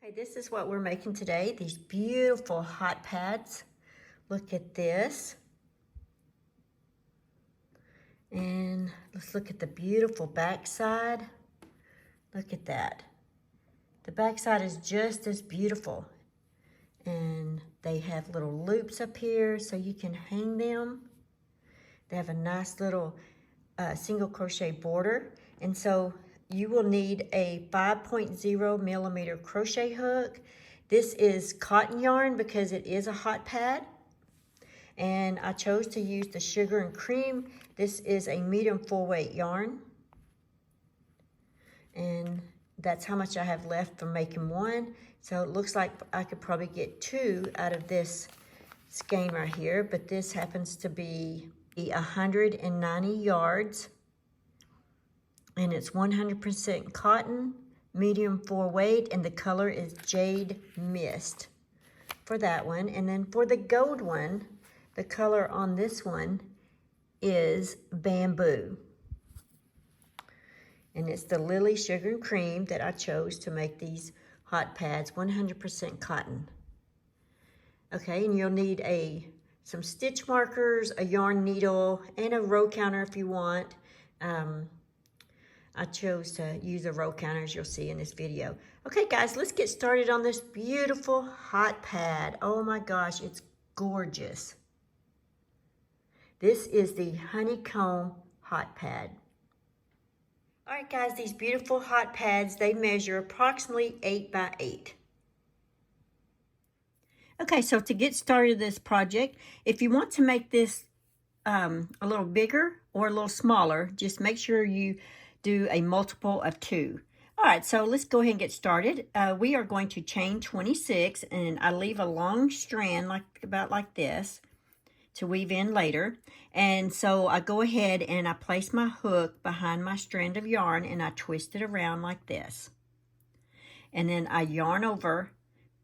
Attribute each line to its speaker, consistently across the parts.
Speaker 1: Okay, this is what we're making today, these beautiful hot pads. Look at this. And let's look at the beautiful backside. Look at that. The backside is just as beautiful. And they have little loops up here so you can hang them. They have a nice little single crochet border. And so you will need a 5.0 millimeter crochet hook. This is cotton yarn because it is a hot pad. And I chose to use the sugar and cream. This is a medium full weight yarn. And that's how much I have left from making one. So it looks like I could probably get 2 out of this skein right here, but this happens to be 190 yards. And it's 100% cotton, medium full weight, and the color is Jade Mist for that one. And then for the gold one, the color on this one is Bamboo. And it's the Lily Sugar and Cream that I chose to make these hot pads, 100% cotton. Okay, and you'll need some stitch markers, a yarn needle, and a row counter if you want. I chose to use a row counter, as you'll see in this video. Okay, guys, let's get started on this beautiful hot pad. Oh my gosh, it's gorgeous. This is the Honeycomb Hotpad. All right, guys, these beautiful hot pads, they measure approximately 8 by 8. Okay, so to get started this project, if you want to make this a little bigger or a little smaller, just make sure you do a multiple of 2. All right, so let's go ahead and get started. We are going to chain 26, and I leave a long strand about like this to weave in later. And so I go ahead and I place my hook behind my strand of yarn and I twist it around like this. And then I yarn over,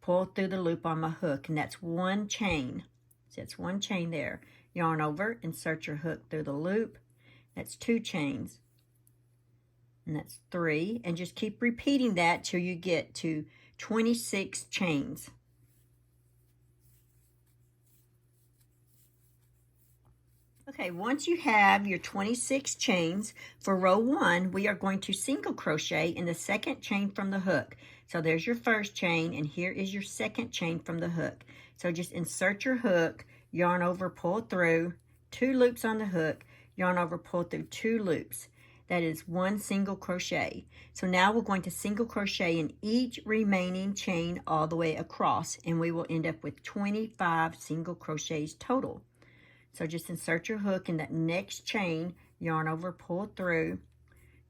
Speaker 1: pull through the loop on my hook, and that's 1 chain. So that's 1 chain there. Yarn over, insert your hook through the loop. That's 2 chains. And that's 3. And just keep repeating that till you get to 26 chains. Okay, once you have your 26 chains, for row 1, we are going to single crochet in the second chain from the hook. So there's your first chain, and here is your second chain from the hook. So just insert your hook, yarn over, pull through, 2 loops on the hook, yarn over, pull through 2 loops. That is 1 single crochet. So now we're going to single crochet in each remaining chain all the way across, and we will end up with 25 single crochets total. So just insert your hook in that next chain, yarn over, pull through,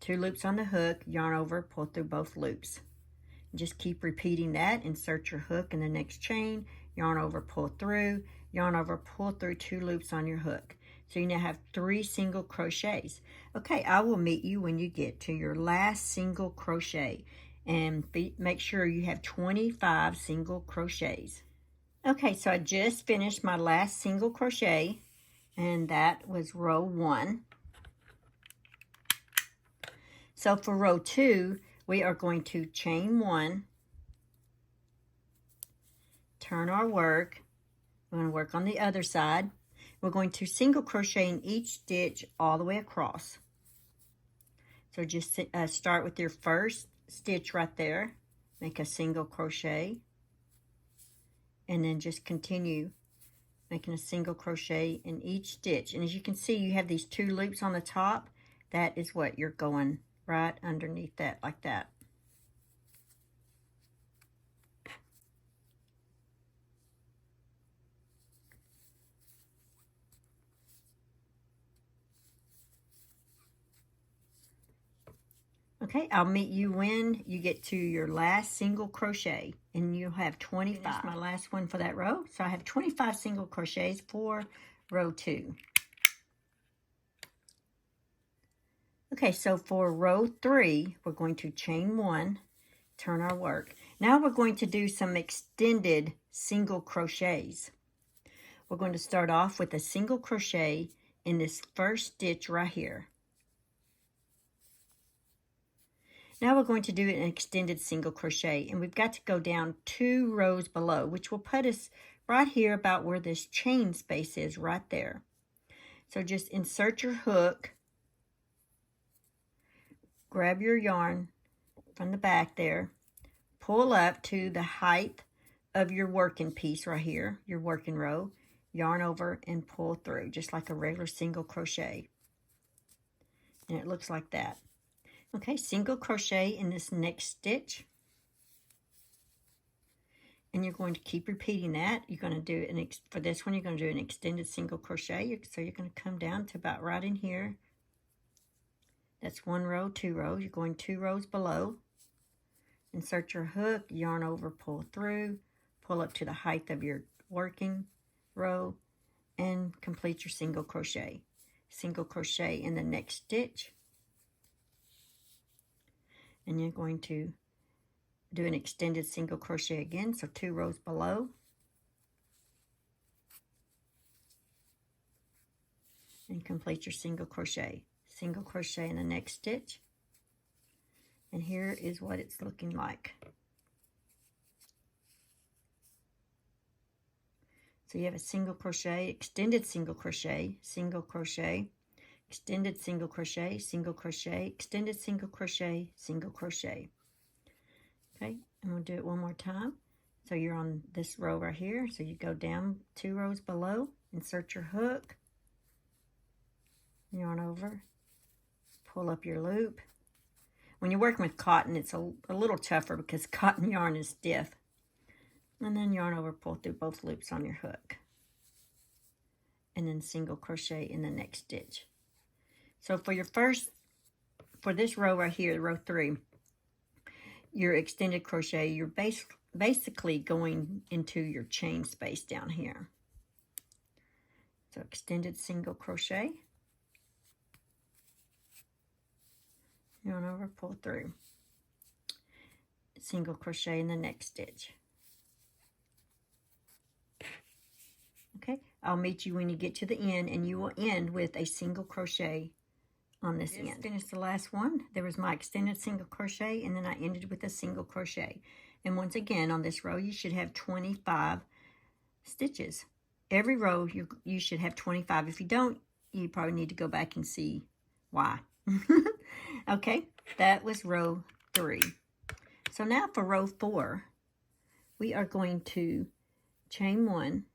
Speaker 1: 2 loops on the hook, yarn over, pull through both loops. Just keep repeating that. Insert your hook in the next chain, yarn over, pull through, yarn over, pull through 2 loops on your hook. So you now have 3 single crochets. Okay, I will meet you when you get to your last single crochet, and make sure you have 25 single crochets. Okay, so I just finished my last single crochet, and that was row 1. So for row 2, we are going to chain 1, turn our work. We're going to work on the other side. We're going to single crochet in each stitch all the way across. So just start with your first stitch right there, make a single crochet, and then just continue making a single crochet in each stitch. And as you can see, you have these 2 loops on the top. That is what you're going right underneath that, like that. Okay, I'll meet you when you get to your last single crochet, and you'll have 25. That's my last one for that row. So I have 25 single crochets for row 2. Okay, so for row 3, we're going to chain 1, turn our work. Now we're going to do some extended single crochets. We're going to start off with a single crochet in this first stitch right here. Now we're going to do an extended single crochet, and we've got to go down 2 rows below, which will put us right here about where this chain space is, right there. So just insert your hook, grab your yarn from the back there, pull up to the height of your working piece right here, your working row, yarn over and pull through, just like a regular single crochet. And it looks like that. Okay, single crochet in this next stitch. And you're going to keep repeating that. You're going to do, for this one, you're going to do an extended single crochet. So you're going to come down to about right in here. That's 1 row, 2 rows. You're going 2 rows below. Insert your hook, yarn over, pull through, pull up to the height of your working row, and complete your single crochet. Single crochet in the next stitch. And you're going to do an extended single crochet again, so 2 rows below. And complete your single crochet. Single crochet in the next stitch. And here is what it's looking like. So you have a single crochet, extended single crochet, single crochet, extended single crochet, single crochet, extended single crochet, single crochet. Okay, and we'll do it one more time. So you're on this row right here. So you go down 2 rows below, insert your hook, yarn over, pull up your loop. When you're working with cotton, it's a little tougher because cotton yarn is stiff. And then yarn over, pull through both loops on your hook. And then single crochet in the next stitch. So for this row right here, row 3, your extended crochet, you're basically going into your chain space down here. So extended single crochet. Yarn over, pull through. Single crochet in the next stitch. Okay, I'll meet you when you get to the end, and you will end with a single crochet on this end. Finished the last one. There was my extended single crochet, and then I ended with a single crochet. And once again, on this row, you should have 25 stitches. Every row, you should have 25. If you don't, you probably need to go back and see why. Okay, that was row 3. So now for row 4, we are going to chain 1.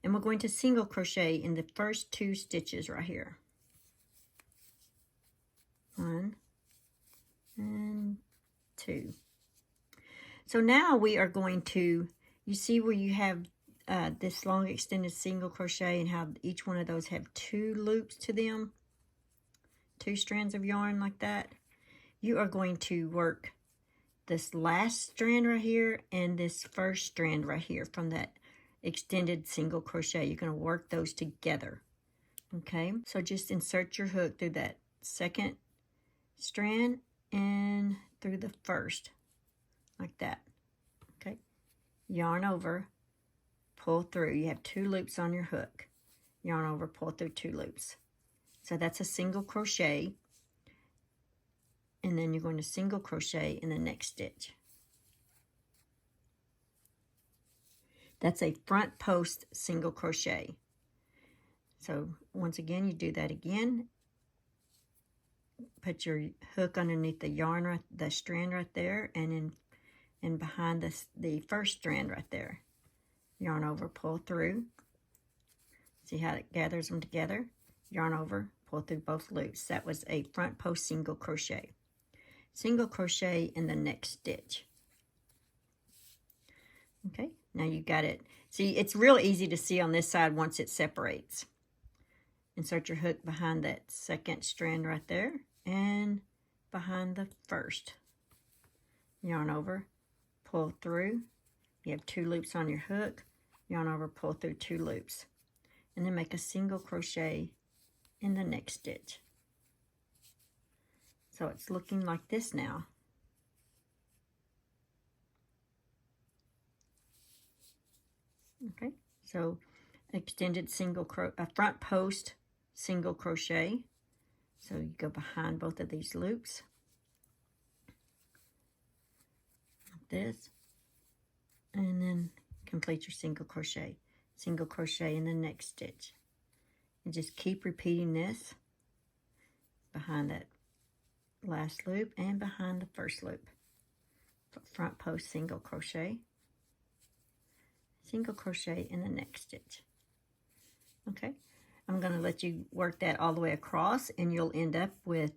Speaker 1: And we're going to single crochet in the first 2 stitches right here. 1 and 2. So now we are going to, you see where you have this long extended single crochet and how each one of those have 2 loops to them, 2 strands of yarn like that. You are going to work this last strand right here and this first strand right here from that extended single crochet. You're going to work those together. Okay, so just insert your hook through that second strand and through the first, like that. Okay, yarn over, pull through. You have 2 loops on your hook. Yarn over, pull through 2 loops. So that's a single crochet, and then you're going to single crochet in the next stitch. That's a front post single crochet. So once again, you do that again. Put your hook underneath the yarn, the strand right there, and behind the first strand right there. Yarn over, pull through. See how it gathers them together? Yarn over, pull through both loops. That was a front post single crochet. Single crochet in the next stitch. Okay, now you got it. See, it's real easy to see on this side once it separates. Insert your hook behind that second strand right there and behind the first. Yarn over, pull through. You have 2 loops on your hook. Yarn over, pull through 2 loops. And then make a single crochet in the next stitch. So it's looking like this now. Okay, so extended front post single crochet, So you go behind both of these loops, like this, and then complete your single crochet in the next stitch. And just keep repeating this behind that last loop and behind the first loop. Front post single crochet in the next stitch. Okay, I'm going to let you work that all the way across, and you'll end up with,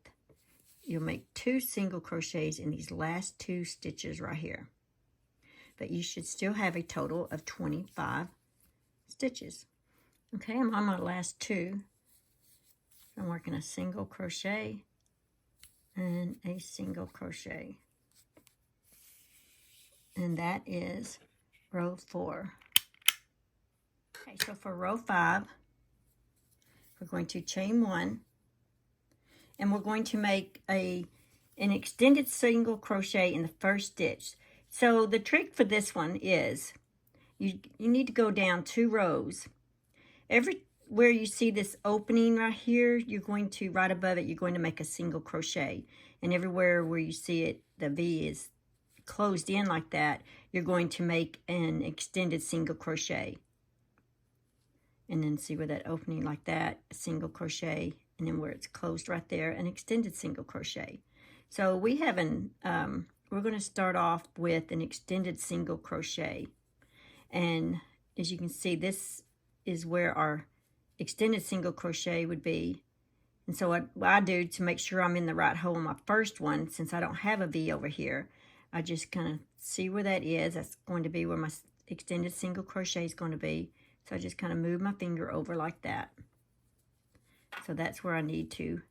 Speaker 1: you'll make 2 single crochets in these last 2 stitches right here. But you should still have a total of 25 stitches. Okay, I'm on my last 2. I'm working a single crochet and a single crochet. And that is row 4. Okay, so for row 5, we're going to chain 1, and we're going to make an extended single crochet in the first stitch. So the trick for this one is you need to go down 2 rows. Everywhere you see this opening right here, you're going to, right above it, you're going to make a single crochet. And everywhere where you see it, the V is closed in like that, you're going to make an extended single crochet. And then see where that opening like that, a single crochet, and then where it's closed right there, an extended single crochet. So we have we're going to start off with an extended single crochet. And as you can see, this is where our extended single crochet would be. And so what I do to make sure I'm in the right hole on my first one, since I don't have a V over here, I just kind of see where that is. That's going to be where my extended single crochet is going to be. So I just kind of move my finger over like that. So that's where I need to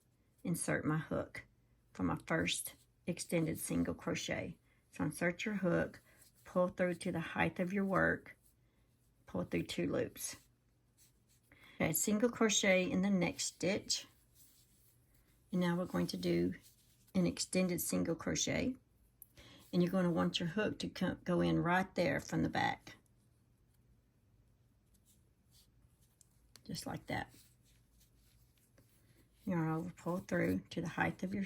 Speaker 1: insert my hook for my first extended single crochet. So insert your hook, pull through to the height of your work, pull through 2 loops. Okay, single crochet in the next stitch. And now we're going to do an extended single crochet. And you're going to want your hook to go in right there from the back. Just like that. Yarn over, pull through to the height of your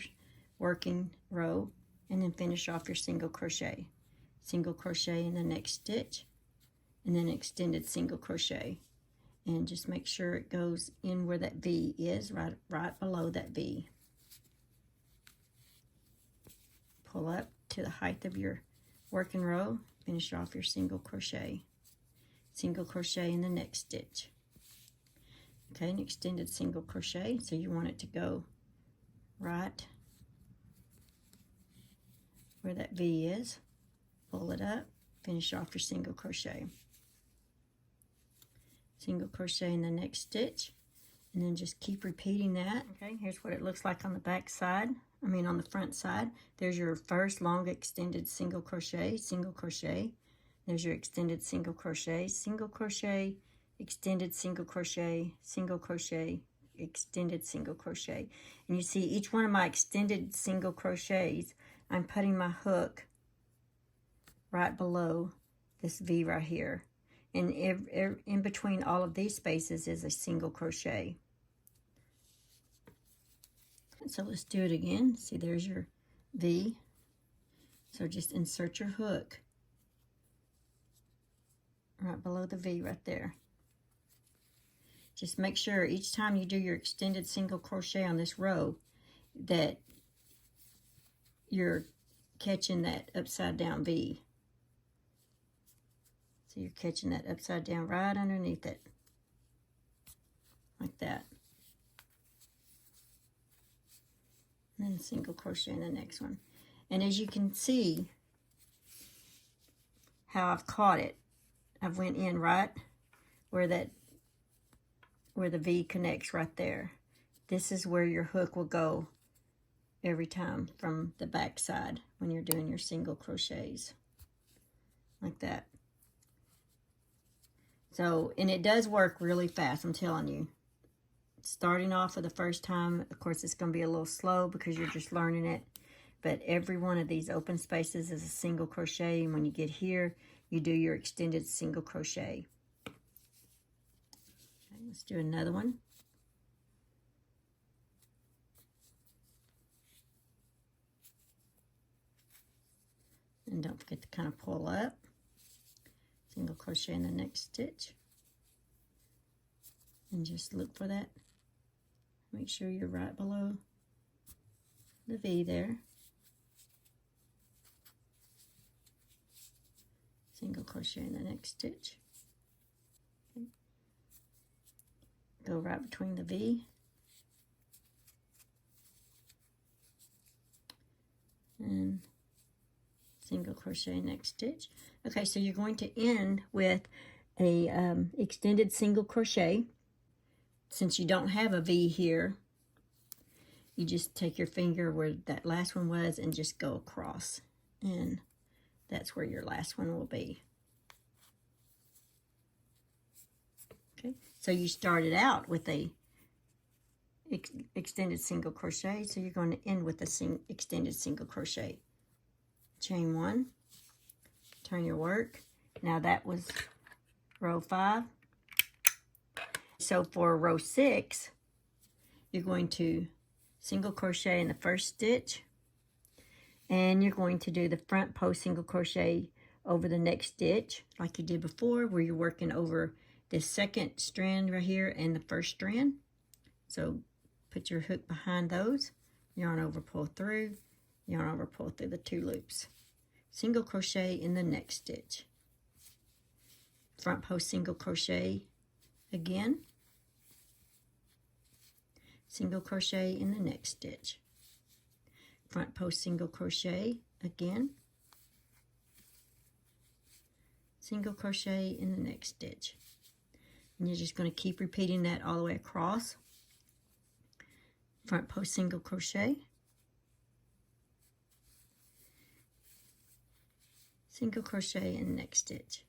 Speaker 1: working row, and then finish off your single crochet. Single crochet in the next stitch, and then extended single crochet. And just make sure it goes in where that V is, right below that V. Pull up to the height of your working row, finish off your single crochet. Single crochet in the next stitch. Okay, an extended single crochet, so you want it to go right where that V is. Pull it up, finish off your single crochet. Single crochet in the next stitch, and then just keep repeating that. Okay, here's what it looks like on the back side. On the front side. There's your first long extended single crochet, single crochet. There's your extended single crochet, single crochet, extended single crochet, single crochet, extended single crochet. And you see each one of my extended single crochets, I'm putting my hook right below this V right here. And in between all of these spaces is a single crochet. So let's do it again. See, there's your V. So just insert your hook right below the V right there. Just make sure each time you do your extended single crochet on this row that you're catching that upside down V. So you're catching that upside down right underneath it, like that. And then single crochet in the next one. And as you can see how I've caught it, I've went in right where the V connects right there. This is where your hook will go every time from the back side when you're doing your single crochets, like that. So, and it does work really fast, I'm telling you. Starting off for the first time, of course, it's going to be a little slow because you're just learning it. But every one of these open spaces is a single crochet. And when you get here, you do your extended single crochet. Okay, let's do another one. And don't forget to kind of pull up. Single crochet in the next stitch. And just look for that. Make sure you're right below the V there. Single crochet in the next stitch. Okay. Go right between the V. And single crochet next stitch. Okay, so you're going to end with a extended single crochet. Since you don't have a V here, you just take your finger where that last one was and just go across, and that's where your last one will be. Okay, so you started out with a extended single crochet, so you're going to end with a extended single crochet. Chain 1, turn your work. Now that was row 5. So for row 6, you're going to single crochet in the first stitch, and you're going to do the front post single crochet over the next stitch like you did before, where you're working over the second strand right here and the first strand. So put your hook behind those, yarn over, pull through, yarn over, pull through the 2 loops. Single crochet in the next stitch. Front post single crochet again. Single crochet in the next stitch. Front post single crochet again. Single crochet in the next stitch. And you're just going to keep repeating that all the way across. Front post single crochet. Single crochet in the next stitch.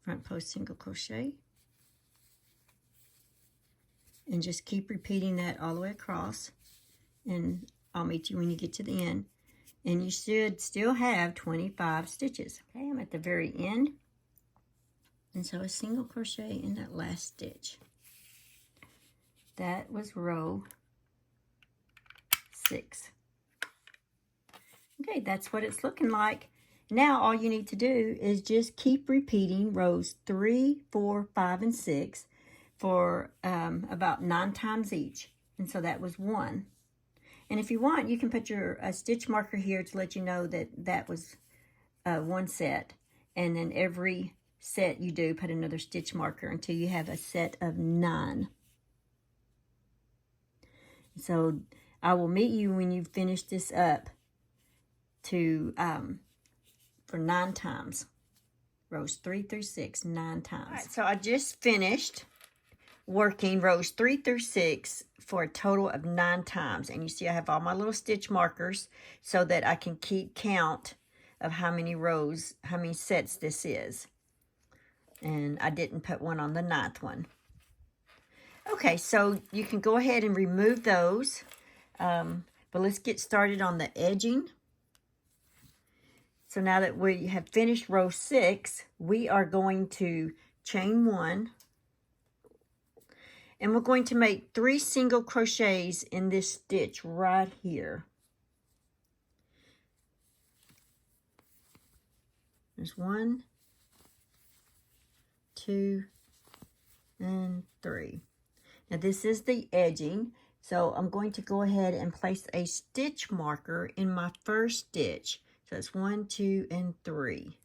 Speaker 1: Front post single crochet. And just keep repeating that all the way across, and I'll meet you when you get to the end. And you should still have 25 stitches. Okay, I'm at the very end, and so a single crochet in that last stitch. That was row 6. Okay, that's what it's looking like. Now all you need to do is just keep repeating rows 3, 4, 5, and 6 for about 9 times each. And so that was 1. And if you want, you can put your stitch marker here to let you know that that was 1 set. And then every set you do, put another stitch marker until you have a set of 9. So I will meet you when you finish this up to for 9 times. Rows 3 through 6, 9 times. All right, so I just finished working rows 3 through 6 for a total of 9 times. And you see I have all my little stitch markers so that I can keep count of how many rows, how many sets this is. And I didn't put one on the 9th one. Okay, so you can go ahead and remove those. But let's get started on the edging. So now that we have finished row 6, we are going to chain 1. And we're going to make 3 single crochets in this stitch right here. There's 1, 2, and 3. Now this is the edging, so I'm going to go ahead and place a stitch marker in my first stitch. So it's 1, 2, and 3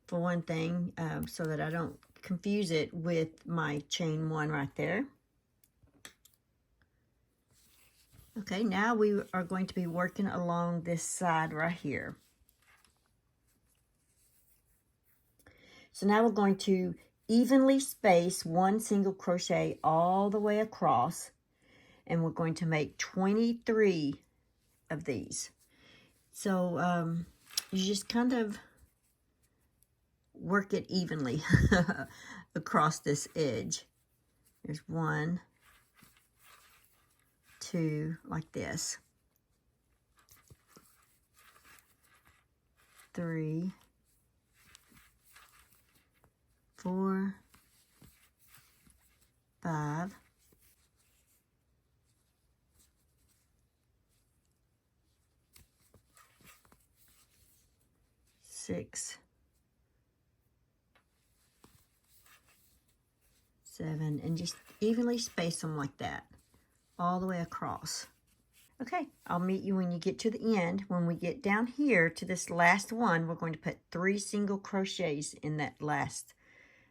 Speaker 1: for one thing, so that I don't confuse it with my chain 1 right there. Okay, now we are going to be working along this side right here. So now we're going to evenly space 1 single crochet all the way across, and we're going to make 23 of these. So you just kind of work it evenly across this edge. There's 1, 2, like this, 3, 4, 5, 6, 7, and just evenly space them like that all the way across. Okay, I'll meet you when you get to the end. When we get down here to this last one, we're going to put 3 single crochets in that last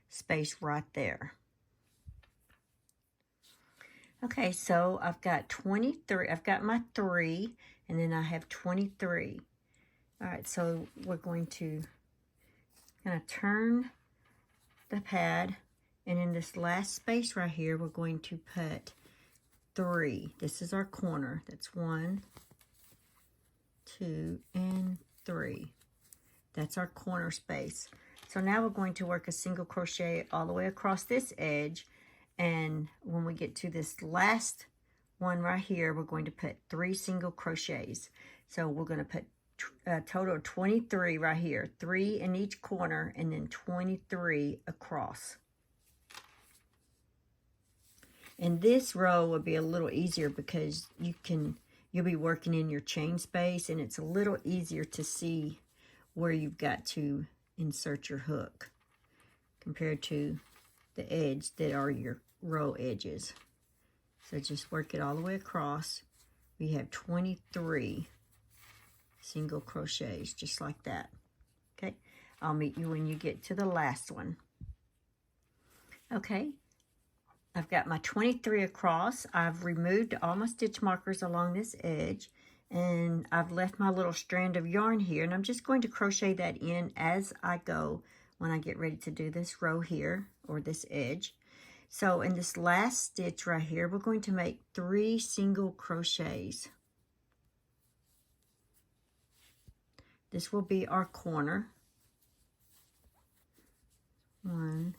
Speaker 1: space right there. Okay, so I've got 23. I've got my 3, and then I have 23. All right, so we're going to kind of turn the pad, and in this last space right here, we're going to put 3. This is our corner. That's 1, 2, and 3. That's our corner space. So now we're going to work a single crochet all the way across this edge, and when we get to this last one right here, we're going to put 3 single crochets. So we're going to put a total of 23 right here, 3 in each corner, and then 23 across. And this row will be a little easier because you'll be working in your chain space, and it's a little easier to see where you've got to insert your hook compared to the edge that are your row edges. So just work it all the way across. We have 23 single crochets, just like that. Okay, I'll meet you when you get to the last one. Okay, I've got my 23 across. I've removed all my stitch markers along this edge, and I've left my little strand of yarn here, and I'm just going to crochet that in as I go when I get ready to do this row here, or this edge. So in this last stitch right here, we're going to make 3 single crochets. This will be our corner. 1,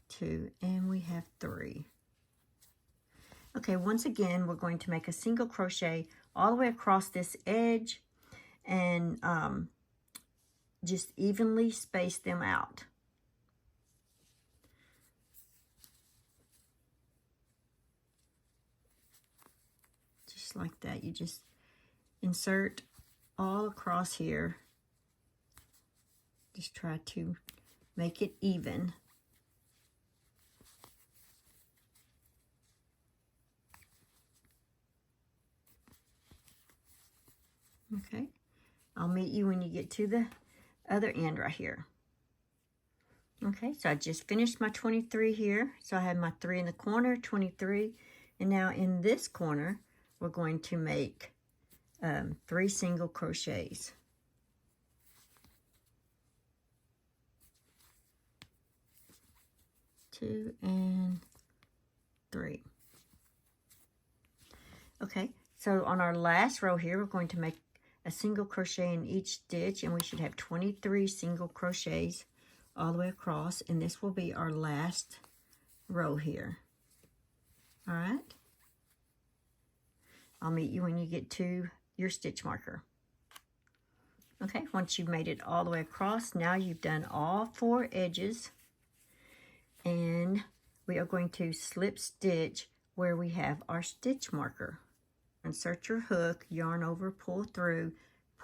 Speaker 1: 2, and we have 3. Okay, once again, we're going to make a single crochet all the way across this edge, and just evenly space them out. Just like that. You just insert all across here. Just try to make it even. Okay, I'll meet you when you get to the other end right here. Okay, so I just finished my 23 here. So I have my 3 in the corner, 23, and now in this corner, we're going to make 3 single crochets. Two and 3. Okay, so on our last row here, we're going to make a single crochet in each stitch, and we should have 23 single crochets all the way across, and this will be our last row here. All right, I'll meet you when you get to your stitch marker. Okay, once you've made it all the way across, now you've done all 4 edges, and we are going to slip stitch where we have our stitch marker. Insert your hook, yarn over, pull through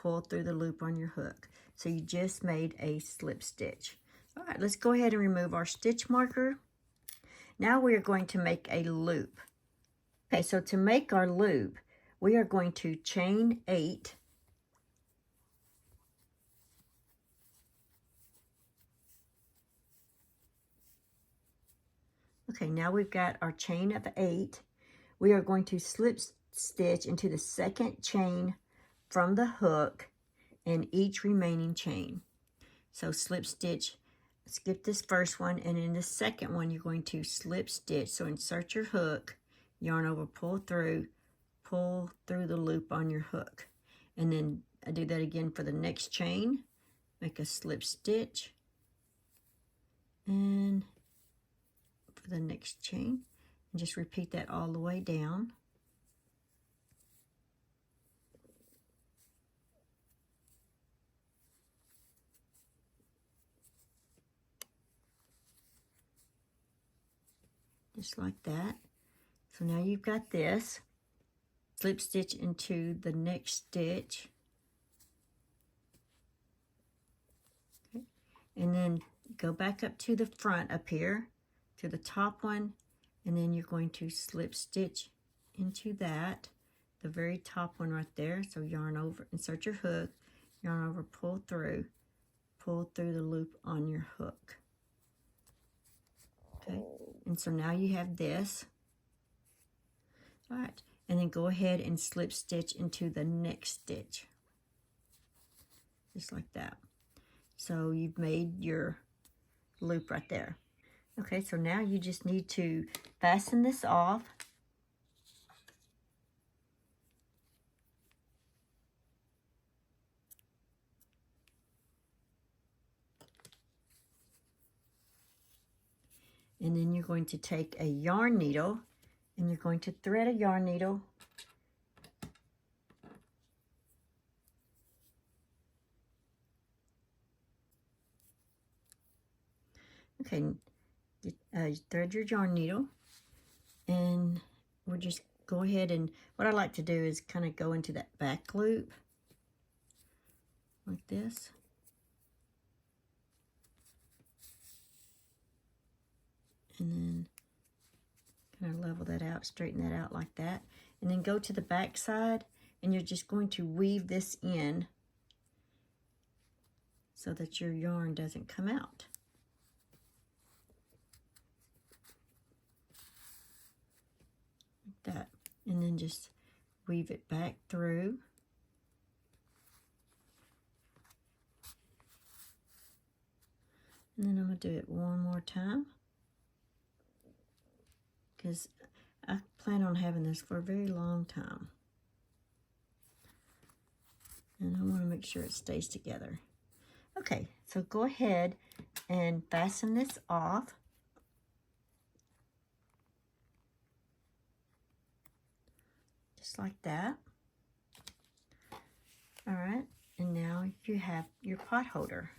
Speaker 1: the loop on your hook. So you just made a slip stitch. All right, let's go ahead and remove our stitch marker. Now we are going to make a loop. Okay, so to make our loop, we are going to chain 8. Okay, now we've got our chain of 8. We are going to slip stitch into the second chain from the hook and each remaining chain. So slip stitch, skip this first one, and in the second one you're going to slip stitch. So insert your hook, yarn over, pull through the loop on your hook, and then I do that again for the next chain. Make a slip stitch, and for the next chain, and just repeat that all the way down. Just like that. So now you've got this. Slip stitch into the next stitch. and then go back up to the front up here, to the top one, and then you're going to slip stitch into that, the very top one right there. So yarn over, insert your hook, yarn over, pull through the loop on your hook. Okay, and so now you have this. All right, and then go ahead and slip stitch into the next stitch, just like that. So you've made your loop right there. Okay, so now you just need to fasten this off. And then you're going to take a yarn needle and you're going to thread a yarn needle okay, thread your yarn needle, and we'll just go ahead, and what I like to do is kind of go into that back loop like this. And then kind of level that out, straighten that out like that. And then go to the back side, and you're just going to weave this in so that your yarn doesn't come out. Like that. And then just weave it back through. And then I'm going to do it one more time, because I plan on having this for a very long time. And I want to make sure it stays together. Okay, so go ahead and fasten this off. Just like that. All right, and now you have your pot holder.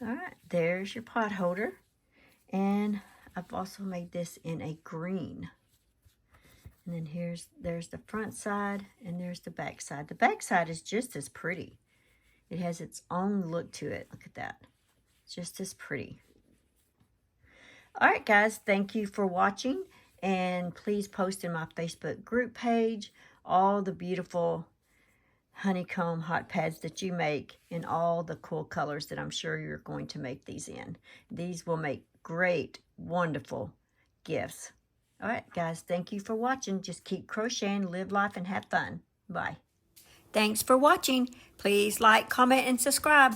Speaker 1: All right, there's your pot holder. And I've also made this in a green. And then there's the front side, and there's the back side. The back side is just as pretty. It has its own look to it. Look at that. It's just as pretty. All right, guys, thank you for watching. And please post in my Facebook group page all the beautiful honeycomb hot pads that you make in all the cool colors that I'm sure you're going to make these in. These will make great, wonderful gifts. All right, guys, thank you for watching. Just keep crocheting, live life, and have fun. Bye. Thanks for watching. Please like, comment, and subscribe.